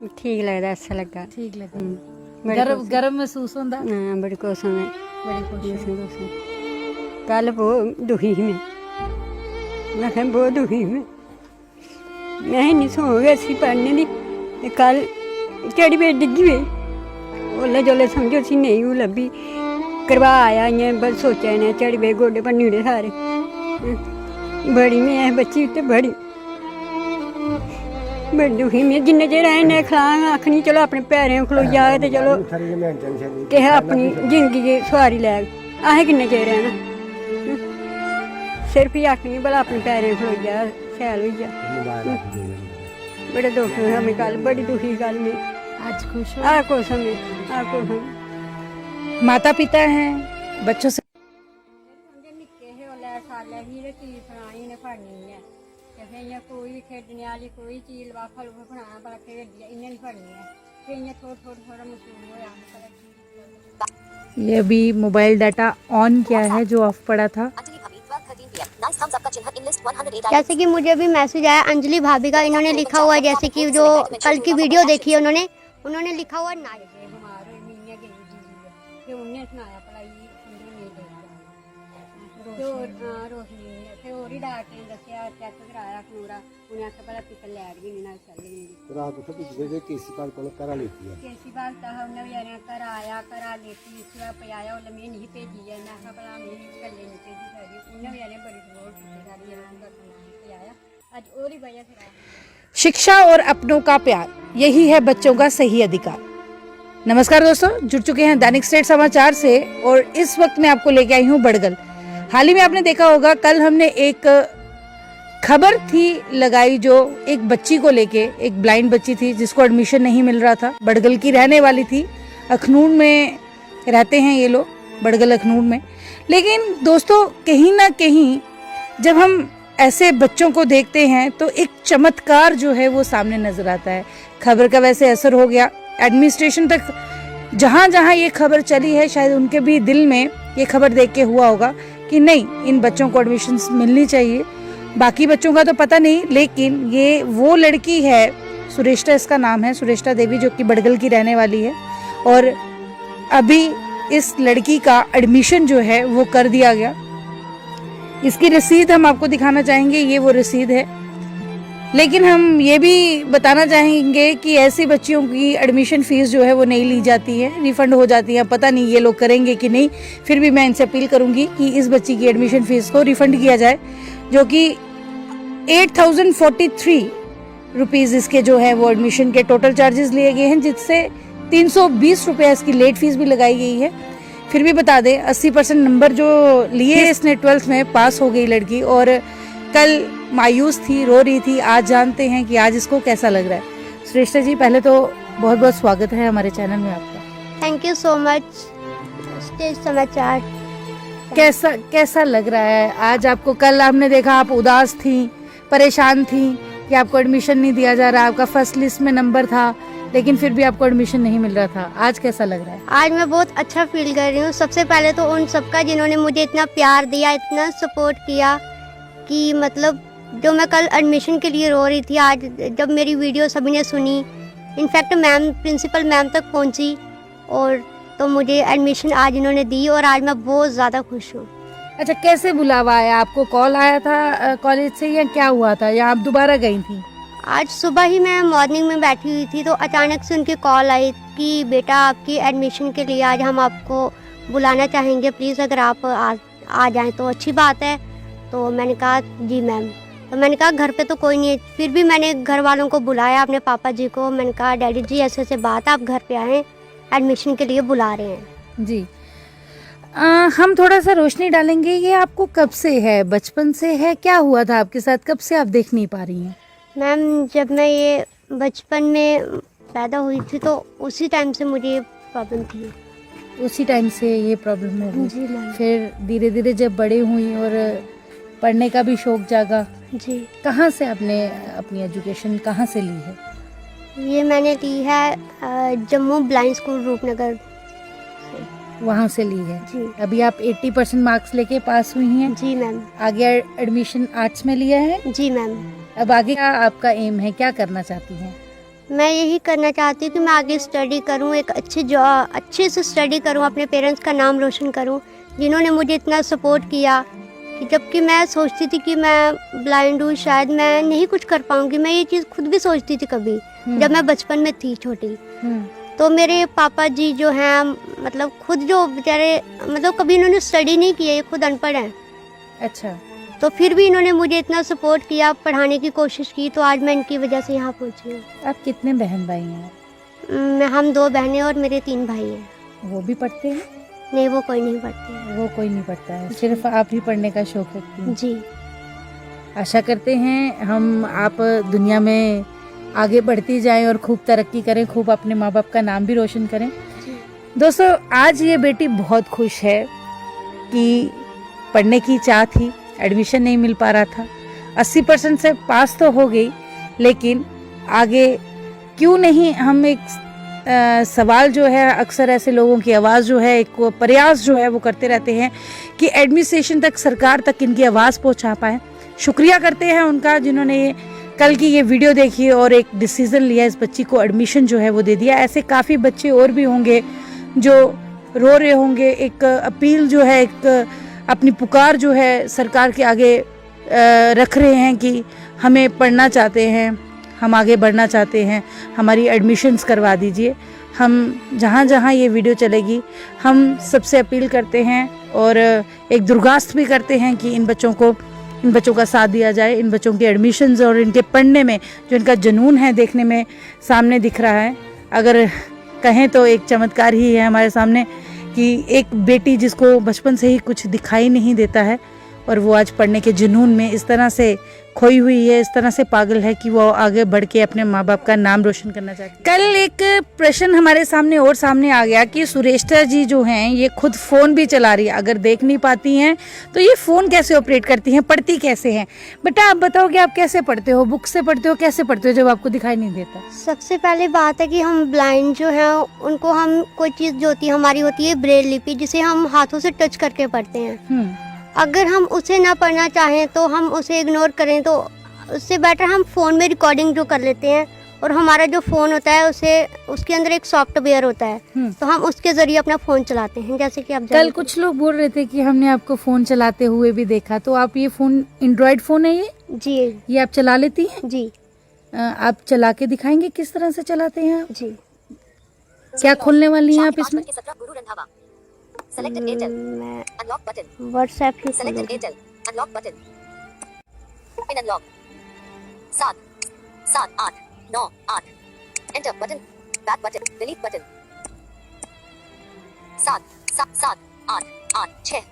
ठीक लगता, अच्छा लगा। ठीक लगा। बड़ी गर्व खुश- गर्व महसूस होंदा? हाँ, बड़ी खुश हूँ मैं। बड़ी खुश हूँ। कल बहुत दुखी ही मैं कहा बहुत दुखी हूँ मैं नहीं सो गया सी पढ़ने दी ते कल चढ़ी पे डिग्गी पे ओल्ले जोल्ले समझो सी नहीं वो लब्भी करवाया इ'यां बस सोचा इ'नें चढ़ी पे गोडे भन्नी ओड़े सारे। बड़ी में बच्ची उत्ते बड़ी दुखी में जिन्ने चिर इन्हें खलांग आखनी चलो अपने पैरें खलोई जाग ते चलो किश अपनी जिंदगी दी सोआरी लैग। असें किन्ने चिर रहना सिर्फ ही आखनी भला अपने पैरें खलोई जा शैल होई जा। बड़े दुख हमें कल बड़ी दुखी गल में आज खुश हो? आ खुश हमें आ खुश हमें। माता पिता हैं बच्चों से निक्के हे ओल्लै सालै ही ते चीज फलानी ने फड़नी ऐ ते फिर इ'यां कोई खेडने आह्ली कोई चीज लफाफा लुफा फड़ाना भला खेढदी इ'यां नहीं फड़नी ऐ फिर इ'यां थोड़ा मसूम होया भला ये अभी मोबाइल डाटा ऑन किया है जो ऑफ पड़ा था। जैसे कि मुझे अभी मैसेज आया अंजलि भाभी का, इन्होंने लिखा हुआ है जैसे कि जो कल की वीडियो देखी है उन्होंने लिखा हुआ नाइट। बीमार होई मैं इ'यां गेई जी फिर उन्हें सनाया भला ये अंदर नहीं देगा रोशनी ने फिर होर ही डॉक्टर ने दस्सेआ चैक कराया खनूरा उन्हें आखेआ भला पिछले लैट भी नहीं ना चल गई रात को पिछले जो केसीपाल को करा लेती है केसीपाल तो उन्हें बेचारे घर आया करा लेती इसका पजाया उन्हें मैं नहीं भेजी है मैं आखा भला मैं कल्ले नहीं भेजी सकती उन्हें बेचारे बड़ी सपोर्ट की सारी पजाया अज और ही वजह से शिक्षा और अपनों का प्यार, यही है बच्चों का सही अधिकार। नमस्कार दोस्तों, जुड़ चुके हैं दैनिक स्टेट समाचार से और इस वक्त मैं आपको लेके आई हूँ बड़गल। हाल ही में आपने देखा होगा कल हमने एक खबर थी लगाई जो एक बच्ची को लेके, एक ब्लाइंड बच्ची थी जिसको एडमिशन नहीं मिल रहा था, बड़गल की रहने वाली थी, अखनूर में रहते हैं ये लोग, बड़गल अखनूर में। लेकिन दोस्तों कहीं ना कहीं जब हम ऐसे बच्चों को देखते हैं तो एक चमत्कार जो है वो सामने नजर आता है। खबर का वैसे असर हो गया एडमिनिस्ट्रेशन तक, जहां जहां ये खबर चली है शायद उनके भी दिल में ये खबर देख के हुआ होगा कि नहीं इन बच्चों को एडमिशन मिलनी चाहिए। बाकी बच्चों का तो पता नहीं, लेकिन ये वो लड़की है, सुरेष्टा इसका नाम है, सुरेष्टा देवी, जो कि बड़गल की रहने वाली है। और अभी इस लड़की का एडमिशन जो है वो कर दिया गया। इसकी रसीद हम आपको दिखाना चाहेंगे, ये वो रसीद है। लेकिन हम ये भी बताना चाहेंगे कि ऐसी बच्चियों की एडमिशन फीस जो है वो नहीं ली जाती है, रिफंड हो जाती है। पता नहीं ये लोग करेंगे कि नहीं, फिर भी मैं इनसे अपील करूंगी कि इस बच्ची की एडमिशन फीस को रिफंड किया जाए, जो कि 8043 रुपीज़ इसके जो है वो एडमिशन के टोटल चार्जेस लिए गए हैं, जिससे 320 रुपये इसकी लेट फीस भी लगाई गई है। फिर भी बता दें 80% नंबर जो लिए इसने 12th में पास हो गई लड़की, और कल मायूस थी, रो रही थी। आज जानते हैं कि आज इसको कैसा लग रहा है। श्रेष्ठा जी, पहले तो बहुत बहुत स्वागत है हमारे चैनल में आपका। Thank you so much state समाचार। कैसा लग रहा है आज आपको? कल आपने देखा आप उदास थी, परेशान थी कि आपको एडमिशन नहीं दिया जा रहा, आपका फर्स्ट लिस्ट में नंबर था, लेकिन फिर भी आपको एडमिशन नहीं मिल रहा था। आज कैसा लग रहा है? आज मैं बहुत अच्छा फील कर रही हूँ। सबसे पहले तो उन सबका जिन्होंने मुझे इतना प्यार दिया, इतना सपोर्ट किया कि मतलब जो मैं कल एडमिशन के लिए रो रही थी, आज जब मेरी वीडियो सभी ने सुनी, इनफैक्ट मैम, प्रिंसिपल मैम तक पहुँची, और तो मुझे एडमिशन आज इन्होंने दी और आज मैं बहुत ज़्यादा खुश हूँ। अच्छा, कैसे बुलावा आया आपको? कॉल आया था कॉलेज से या क्या हुआ था, या आप दोबारा गई थी? आज सुबह ही मैं मॉर्निंग में बैठी हुई थी तो अचानक से उनकी कॉल आई कि बेटा आपकी एडमिशन के लिए आज हम आपको बुलाना चाहेंगे, प्लीज़ अगर आप आ जाएं तो अच्छी बात है। तो मैंने कहा जी मैम। तो मैंने कहा घर पे तो कोई नहीं है, फिर भी मैंने घर वालों को बुलाया, अपने पापा जी को। मैंने कहा डैडी जी ऐसे ऐसे बात, आप घर पे आएँ, एडमिशन के लिए बुला रहे हैं। जी, हम थोड़ा सा रोशनी डालेंगे। ये आपको कब से है, बचपन से है, क्या हुआ था आपके साथ, कब से आप देख नहीं पा रही हैं? मैम, जब मैं ये बचपन में पैदा हुई थी तो उसी टाइम से मुझे ये प्रॉब्लम थी। उसी टाइम से ये प्रॉब्लम हो गई? जी मैम। फिर धीरे धीरे जब बड़े हुई और पढ़ने का भी शौक जागा, जी। कहाँ से आपने अपनी एजुकेशन कहाँ से ली है? ये मैंने ली है जम्मू ब्लाइंड स्कूल रूपनगर, वहाँ से ली है। जी। अभी आप 80% मार्क्स लेके पास हुई हैं? जी मैम। आगे एडमिशन आर्ट्स में लिया है? जी मैम। अब आगे क्या आपका एम है, क्या करना चाहती हैं? मैं यही करना चाहती हूँ कि मैं आगे स्टडी करूँ, एक अच्छे से स्टडी करूँ, अपने पेरेंट्स का नाम रोशन करूँ, जिन्होंने मुझे इतना सपोर्ट किया कि जबकि मैं सोचती थी कि मैं ब्लाइंड हूँ, शायद मैं नहीं कुछ कर पाऊँगी। मैं ये चीज़ खुद भी सोचती थी कभी, जब मैं बचपन में थी छोटी। तो मेरे पापा जी जो हैं, मतलब खुद जो बेचारे, मतलब कभी इन्होंने स्टडी नहीं की है, ये खुद अनपढ़ हैं। अच्छा, तो फिर भी इन्होंने मुझे इतना सपोर्ट किया, पढ़ाने की कोशिश की, तो आज मैं इनकी वजह से यहाँ पहुँची हूँ। आप कितने बहन भाई हैं? हम 2 बहनें और मेरे 3 भाई हैं। वो भी पढ़ते हैं? नहीं, वो कोई नहीं पढ़ते हैं। वो कोई नहीं पढ़ता है, सिर्फ आप ही पढ़ने का शौक रखती हैं। जी। आशा करते हैं हम आप दुनिया में आगे बढ़ती जाएं और खूब तरक्की करें, खूब अपने माँ बाप का नाम भी रोशन करें। दोस्तों, आज ये बेटी बहुत खुश है कि पढ़ने की चाह थी, एडमिशन नहीं मिल पा रहा था, 80% से पास तो हो गई, लेकिन आगे क्यों नहीं, हम एक सवाल जो है, अक्सर ऐसे लोगों की आवाज़ जो है, एक प्रयास जो है वो करते रहते हैं कि एडमिनिस्ट्रेशन तक, सरकार तक इनकी आवाज़ पहुंचा पाए। शुक्रिया करते हैं उनका, जिन्होंने ये कल की ये वीडियो देखी और एक डिसीज़न लिया, इस बच्ची को एडमिशन जो है वो दे दिया। ऐसे काफ़ी बच्चे और भी होंगे जो रो रहे होंगे। एक अपील जो है, एक अपनी पुकार जो है सरकार के आगे रख रहे हैं कि हमें पढ़ना चाहते हैं, हम आगे बढ़ना चाहते हैं, हमारी एडमिशन्स करवा दीजिए। हम जहाँ जहाँ ये वीडियो चलेगी, हम सबसे अपील करते हैं और एक दुर्गास्त भी करते हैं कि इन बच्चों का साथ दिया जाए, इन बच्चों के एडमिशन्स और इनके पढ़ने में जो इनका जुनून है, देखने में सामने दिख रहा है। अगर कहें तो एक चमत्कार ही है हमारे सामने कि एक बेटी जिसको बचपन से ही कुछ दिखाई नहीं देता है और वो आज पढ़ने के जुनून में इस तरह से खोई हुई है, इस तरह से पागल है कि वो आगे बढ़ के अपने माँ बाप का नाम रोशन करना चाहती है। कल एक प्रश्न हमारे सामने आ गया कि सुरेष्टा जी जो हैं, ये खुद फ़ोन भी चला रही है, अगर देख नहीं पाती हैं तो ये फ़ोन कैसे ऑपरेट करती हैं, पढ़ती कैसे हैं? बेटा आप बताओ कि आप कैसे पढ़ते हो, बुक से पढ़ते हो, कैसे पढ़ते हो जब आपको दिखाई नहीं देता? सबसे पहले बात है कि हम ब्लाइंड जो हैं, उनको हम कोई चीज़ जो होती है हमारी होती है ब्रेल लिपि, जिसे हम हाथों से टच करके पढ़ते हैं। अगर हम उसे ना पढ़ना चाहें तो हम उसे इग्नोर करें, तो उससे बेटर हम फ़ोन में रिकॉर्डिंग जो कर लेते हैं, और हमारा जो फ़ोन होता है उसके अंदर एक सॉफ्टवेयर होता है, तो हम उसके ज़रिए अपना फ़ोन चलाते हैं। जैसे कि आप कल कुछ लोग बोल रहे थे कि हमने आपको फ़ोन चलाते हुए भी देखा, तो आप ये फ़ोन एंड्रॉयड फ़ोन है जी, ये आप चला लेती हैं? जी। आप चला के दिखाएंगे किस तरह से चलाते हैं आप? जी। क्या खोलने वाली हैं आप इसमें? मैं व्हाट्सएप ही खोलूंगी। Pin unlock 7 7 8 9 8 enter button back button delete button 7 7 7 8 8 6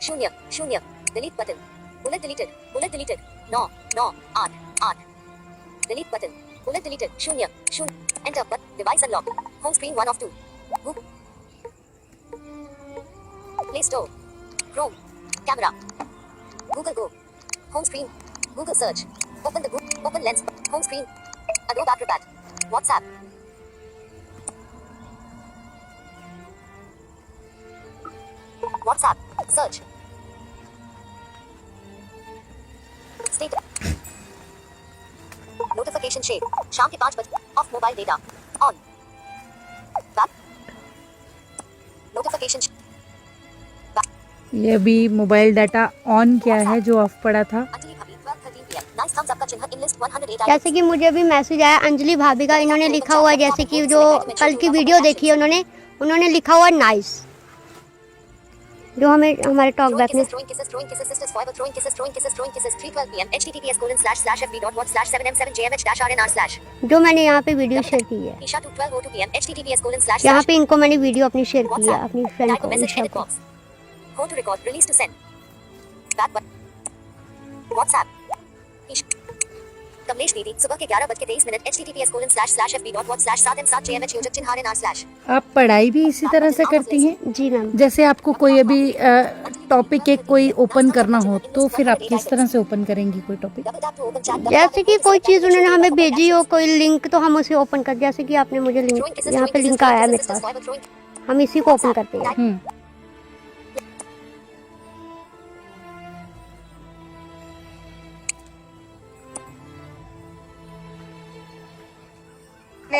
0 0 delete button bullet deleted 9 9 8 8 delete button bullet deleted 0 0 enter button device unlock home screen 1 of 2 play store Chrome camera Google go home screen Google search. Open lens. Home screen. Adobe Acrobat. WhatsApp. WhatsApp. Search. Status. Notification shade. शाम के 5 बजे. Off mobile data. On. Back. Notification. ये भी mobile data on किया है जो of पड़ा था। जैसे कि मुझे भी मैसेज आया अंजलि भाभी का, इन्होंने लिखा हुआ है, जैसे कि जो कल की वीडियो देखी है उन्होंने लिखा हुआ नाइस, जो हमें हमारे टॉक बैक में जो मैंने यहाँ पे वीडियो शेयर की है, यहाँ पे इनको मैंने वीडियो अपनी शेयर की है, अपनी फ्रेंड को, ईशा को। Hold to record, release to send. Back button. WhatsApp. Kamlesh दीदी सुबह के 11:23 https://fb.watch/7m7jmh आप पढ़ाई भी इसी तरह से करती हैं? जी मैम। जैसे आपको कोई अभी टॉपिक एक कोई ओपन करना हो तो फिर आप किस तरह से ओपन करेंगी कोई टॉपिक? जैसे कि कोई चीज़ उन्होंने हमें भेजी हो, कोई लिंक, तो हम उसे ओपन कर, जैसे कि आपने मुझे लिंक, यहाँ पे लिंक आया मेरे पास, हम इसी को ओपन करते हैं।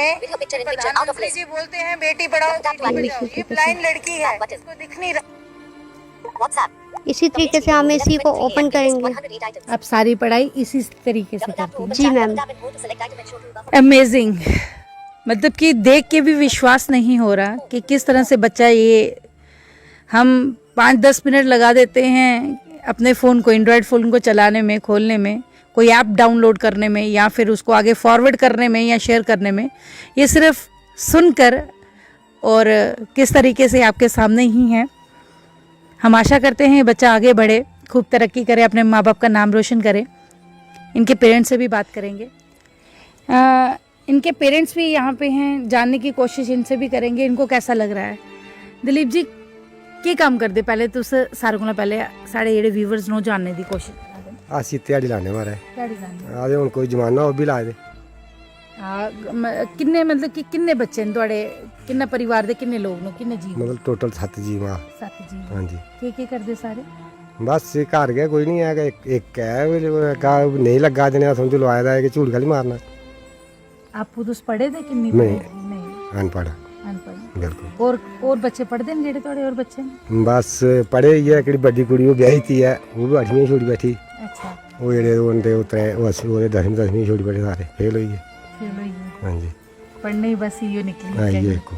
हैं With her picture in picture out of प्रधानमंत्री list. जी बोलते हैं बेटी पढ़ाओ बेटी बचाओ, ये ब्लाइंड लड़की है, इसको दिख नहीं रहा। WhatsApp. इसी तरीके से हम इसी को ओपन करेंगे। 108 items. आप सारी पढ़ाई इसी तरीके से Double tap to करती open जी chat. Ma'am. Double tap and hold to select item and show to buffer. हैं। अमेजिंग, मतलब कि देख के भी विश्वास नहीं हो रहा कि किस तरह से बच्चा ये, हम 5-10 मिनट लगा देते हैं अपने फ़ोन को, एंड्रॉयड फ़ोन को चलाने में, खोलने में, कोई ऐप डाउनलोड करने में या फिर उसको आगे फॉरवर्ड करने में या शेयर करने में। ये सिर्फ सुनकर और किस तरीके से आपके सामने ही है। हम आशा करते हैं ये बच्चा आगे बढ़े, खूब तरक्की करे, अपने माँ बाप का नाम रोशन करे। इनके पेरेंट्स से भी बात करेंगे। इनके पेरेंट्स भी यहाँ पे हैं, जानने की कोशिश इनसे भी करेंगे इनको कैसा लग रहा है। दिलीप जी की काम करते पहले तुस सारे कोला पहले साढ़े जेह्ड़े व्यूवर्स नो जानने की कोशिश करा दे। ਅਸੀਂ ਦਿਹਾੜੀ ਲਾਣੇ ਮਾਰੇ ध्याड़ी लाने। ਆਦੇ ਹੁਣ ਕੋਈ ਜਮਾਨਾ ਉਹ ਵੀ ਲਾ ਦੇ किन्ने मतलब कि किन्ने बच्चे न थोड़े, किन्ना परिवार दे किन्ने लोग न, किन्ने जी ਮਤਲਬ ਟੋਟਲ 7 ਜੀ ਮਾਂ। 7 जी। ਹਾਂਜੀ के करदे सारे? ਬਸ ਘਰ ਗਿਆ ਕੋਈ ਨਹੀਂ ਹੈਗਾ, ਇੱਕ ਹੈ ਉਹ ਕਾ ਨਹੀਂ ਲੱਗਾ ਜਨੇ ਸਮਝ ਲਵਾਇਆ ਦਾ ਹੈ ਕਿ ਝੂਠ ਗਾਲੀ ਮਾਰਨਾ। आप तुस पढ़े दे किन्नी? नहीं। नहीं ਅਨਪੜ੍ਹ अनपढ़। ਬਿਲਕੁਲ। और बच्चे पढ़दे न जेह्ड़े थोड़े और बच्चे न? ਬਸ ਪੜ੍ਹੇ ਹੀ ਹੈ, ਕਿਹੜੀ ਵੱਡੀ ਕੁੜੀ ਉਹ ਵਿਆਹੀ ਤੀ ਹੈ, ਉਹ ਵੀ 8ਵੀਂ ਛੋਟੀ ਬੈਠੀ। अच्छा, ਉਹ ਜਿਹੜੇ ਉਹਦੇ ਉਤਰੇ ਉਹ ਅਸੀਂ ਉਹਦੇ 10ਵੀਂ ਛੋਟੀ ਬੈਠੇ ਸਾਰੇ ਫੇਲ ਹੋਈ ਹੈ। फेल होई है। ਹਾਂਜੀ पढ़ने ही बस इयो निकली ਹਾਂ चाहिए। ਇਹ ਕੋ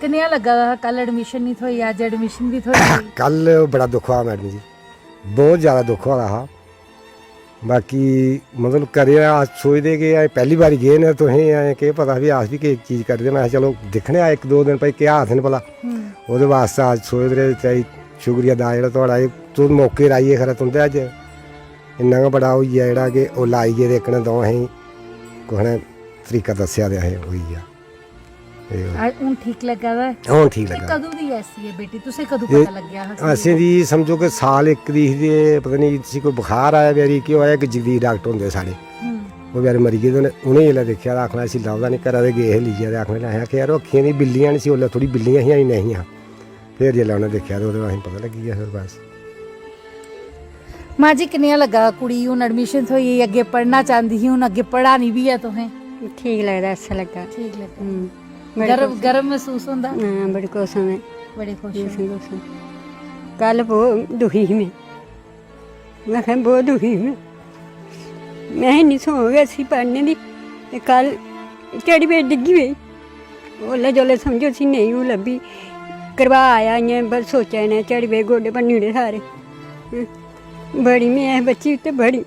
कन्या लगा दा कल एडमिशन नहीं थोई, अज एडमिशन भी थोड़ी। ਕੱਲ ਬੜਾ ਦੁੱਖ ਹੋਇਆ ਮੈਡਮ ਜੀ, ਬਹੁਤ ਜ਼ਿਆਦਾ ਦੁੱਖ ਹੋਇਆ ਹਾ। ਬਾਕੀ ਮਤਲਬ ਕਰਿਆ ਸੋਚਦੇ ਕਿ ਇਹ ਪਹਿਲੀ ਵਾਰੀ ਗਏ ਨੇ ਤੁਸੀਂ ਐ ਕਿ ਪਤਾ ਵੀ ਆਸ ਵੀ ਕਿ ਚੀਜ਼ ਕਰਦੇ। ਮੈਂ ਕਿਹਾ ਚਲੋ ਦੇਖਣੇ ਆ 1-2 ਦਿਨ ਭਾਈ ਕਿਹਾ ਹੱਥ ਨੇ ਭਲਾ ਉਹਦੇ ਵਾਸਤੇ ਅੱਜ ਸੋਚ ਰਹੇ ਚਾਹੀ ਸ਼ੁਕਰੀਆ ਦਾ ਜਿਹੜਾ ਤੁਹਾਡਾ ਇਹ ਤੂੰ ਮੌਕੇ ਰਾਈਏ ਖਰਾ ਤੁੰਦੇ ਅੱਜ ਇੰਨਾ ਕੁ ਬੜਾ ਹੋਈ ਆ ਜਿਹੜਾ ਕਿ ਉਹ ਲਾਈਏ ਦੇਖਣਾ ਦੋ ਅਸੀਂ ਕੋਹਣਾ ਤਰੀਕਾ ਦੱਸਿਆ ਦਿਆ ਹੈ ਹੋਈ ਆ ਇਹ आज उन ठीक लगा दा। ਹੁਣ ਠੀਕ ते ਲੱਗਾ। कदों दी ऐसी है बेटी, तुसे कदों ये- पता लग गया? ਅਸੀਂ ਜੀ ਸਮਝੋ ਕਿ ਸਾਲ ਇੱਕ ਦੀ ਦੇ ਪਤਾ ਨਹੀਂ ਸੀ ਕੋਈ ਬੁਖਾਰ ਆਇਆ ਮੇਰੀ ਕਿ ਹੋਇਆ ਕਿ ਜਗਦੀਸ਼ ਡਾਕਟਰ ਹੁੰਦੇ ਸਾਡੇ ਉਹ ਵਿਚਾਰੇ ਮਰੀ ਗਏ ਤੇ ਉਹਨੇ ਜਿਹੜਾ ਦੇਖਿਆ ਤਾਂ ਆਖਣਾ ਸੀ ਲਾਉਂਦਾ ਨਹੀਂ ਕਰਾ ਦੇ ਗਏ ਲੀਜਿਆ ਤੇ ਆਖਣਾ ਲਾਇਆ ਕਿ ਯਾਰ ਉਹ ਅੱਖੀਆਂ ਦੀ ਬਿੱਲੀਆਂ ਨਹੀਂ ਸੀ ਉਹ ਥੋੜੀ ਬਿੱਲੀਆਂ ਹੀ ਨਹੀਂ ਆ। ਫਿਰ ਜੇ ਲਾਉਣਾ ਦੇਖਿਆ ਤਾਂ ਉਹਦੇ ਵਾਹੀਂ ਪਤਾ ਲੱਗੀ ਗਿਆ ਫਿਰ ਬਸ। माँ जी कन्या लगा कुड़ी हूँ एडमिशन थोई, अगे पढ़ना चाहती ही हूँ, अगे पढ़ानी भी है तुहें? ठीक लगदा, अच्छा लगा। ठीक लगा। बड़ी गर्व गर्व महसूस होंदा? हाँ बड़ी खुश हूँ मैं। बड़े खुश ये हो। संतोष हूँ। कल बहुत दुखी ही मैं कहा बहुत दुखी मैं नहीं सो गया सी पढ़ने दी ते कल टेढ़ी बेट डिग्गी गई ओल्ले जोल्ले समझो सी नहीं वो लब्भी करवा आया इ'यां बस सोचा इ'नें टेढ़ी बेट गोडे भन्नी ओड़े सारे। बड़ी मैं बच्ची ते बड़ी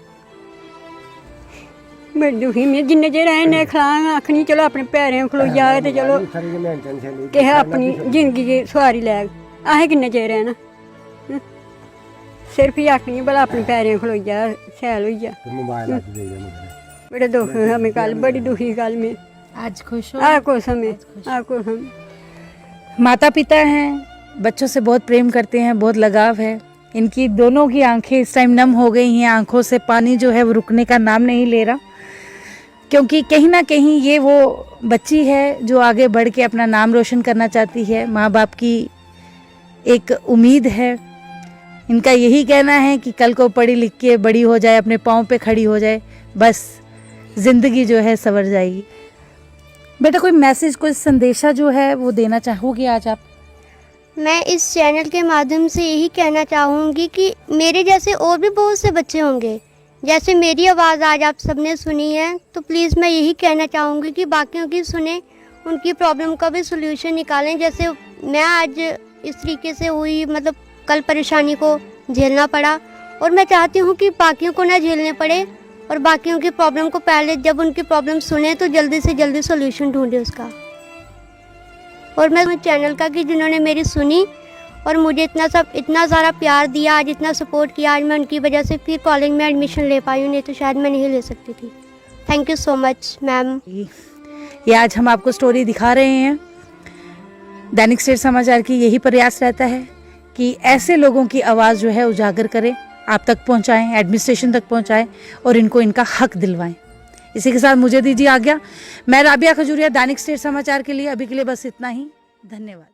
दुखी मैं जिन्ने चिर इन्ने खलांग आखनी चलो अपने पैरें खलो जाए ते चलो कि अपनी जिंदगी दी सवारी लैग। असें किन्ने चिर रहना, सिर्फ ही आखनी भला अपने पैरें खलोई जा, शैल होई जा। मोबाइल बड़े दुख हमें कल, बड़ी दुखी कल में। आज खुश हो? आ खुश हमें, आ खुश हम। माता पिता हैं, बच्चों से बहुत प्रेम करते हैं, बहुत लगाव है। इनकी दोनों की आंखें इस टाइम नम हो गई हैं, आंखों से पानी जो है वो रुकने का नाम नहीं ले रहा, क्योंकि कहीं ना कहीं ये वो बच्ची है जो आगे बढ़ के अपना नाम रोशन करना चाहती है। माँ बाप की एक उम्मीद है। इनका यही कहना है कि कल को पढ़ी लिख के बड़ी हो जाए, अपने पाँव पे खड़ी हो जाए, बस ज़िंदगी जो है संवर जाएगी। बेटा कोई मैसेज, कोई संदेशा जो है वो देना चाहोगे आज आप? मैं इस चैनल के माध्यम से यही कहना चाहूँगी कि मेरे जैसे और भी बहुत से बच्चे होंगे, जैसे मेरी आवाज़ आज आप सबने सुनी है, तो प्लीज़ मैं यही कहना चाहूँगी कि बाकियों की सुने, उनकी प्रॉब्लम का भी सोल्यूशन निकालें। जैसे मैं आज इस तरीके से हुई, मतलब कल परेशानी को झेलना पड़ा, और मैं चाहती हूँ कि बाकियों को ना झेलने पड़े, और बाकियों की प्रॉब्लम को पहले जब उनकी प्रॉब्लम सुने तो जल्दी से जल्दी सोल्यूशन ढूंढे उसका। और मैं चैनल का कि जिन्होंने मेरी सुनी और मुझे इतना सारा प्यार दिया, आज इतना सपोर्ट किया, आज मैं उनकी वजह से फिर कॉलेज में एडमिशन ले पाई हूँ, नहीं तो शायद मैं नहीं ले सकती थी। Thank you so much ma'am. ये आज हम आपको स्टोरी दिखा रहे हैं। दैनिक स्टेट समाचार की यही प्रयास रहता है कि ऐसे लोगों की आवाज़ जो है उजागर करें, आप तक पहुंचाएं, एडमिनिस्ट्रेशन तक पहुंचाएं और इनको इनका हक दिलवाएं। इसी के साथ मुझे दीजिए आज्ञा। मैं राबिया खजूरिया, दैनिक स्टेट समाचार के लिए अभी के लिए बस इतना ही। धन्यवाद।